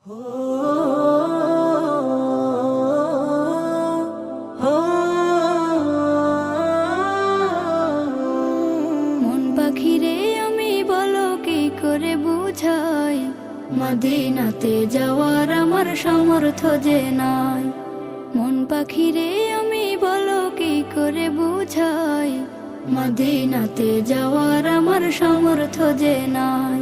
মন পাখিরে আমি বলো কি করে বুঝাই, মদিনাতে যাওয়ার আমার সামর্থ্য যে নাই। মন পাখিরে আমি বলো কি করে বুঝাই, মদিনাতে যাওয়ার আমার সামর্থ্য যে নাই।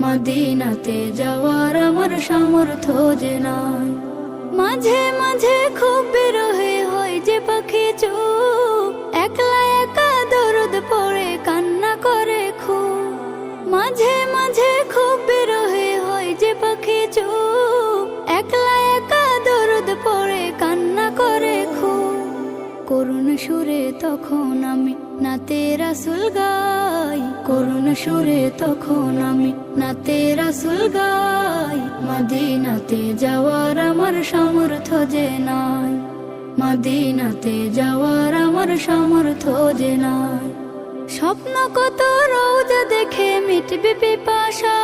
মদিনাতে যাওয়ার আমার সামর্থ্য যে নাই। মাঝে মাঝে খুব বিরহে হয় যে পাখি চুপ, একলা একা দরদ পড়ে কান্না করে খুব। মাঝে মাঝে খুব বিরহে হয় যে পাখি চুপ, একলা একা দরদ পড়ে কান্না করে খুব। করুণ সুরে তখন আমি নাতে রাসূল গাই, করুণ সুরে তখন আমি নাতে রাসূল গাই। মদিনাতে যাওয়ার আমার সামর্থ্য যে নাই, মদিনাতে যাওয়ার আমার সামর্থ্য যে নাই। স্বপ্ন কত রোজা দেখে মিটবে পিপাসা,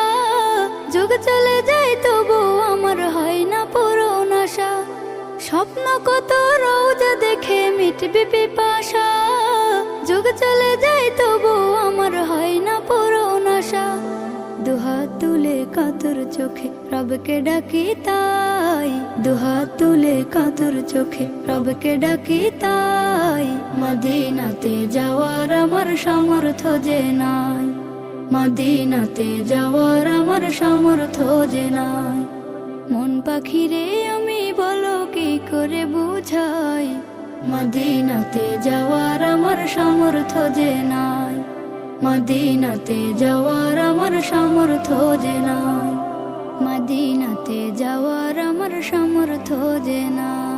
যুগ চলে যায় তবু আমার হয় না পূরণ আশা। স্বপ্ন কত রোজা দেখে মিটবে পিপাসা, যুগ চলে যায় তবু আমার হয় না পূরণ আশা। দুহাত তুলে কাতর চোখে রবকে ডাকি তাই, দুহাত তুলে কাতর চোখে রবকে ডাকি তাই। মদিনাতে যাওয়ার আমার সামর্থ্য যে নাই, মদিনাতে যাওয়ার আমার সামর্থ্য যে নাই। মন পাখিরে আমি বলো কি করে বুঝাই, মদিনাতে যাওয়ার আমার সামর্থ্য যে নাই। মদিনাতে যাওয়ার আমার সামর্থ্য যে নাই, মদিনাতে যাওয়ার আমার সামর্থ্য যে নাই।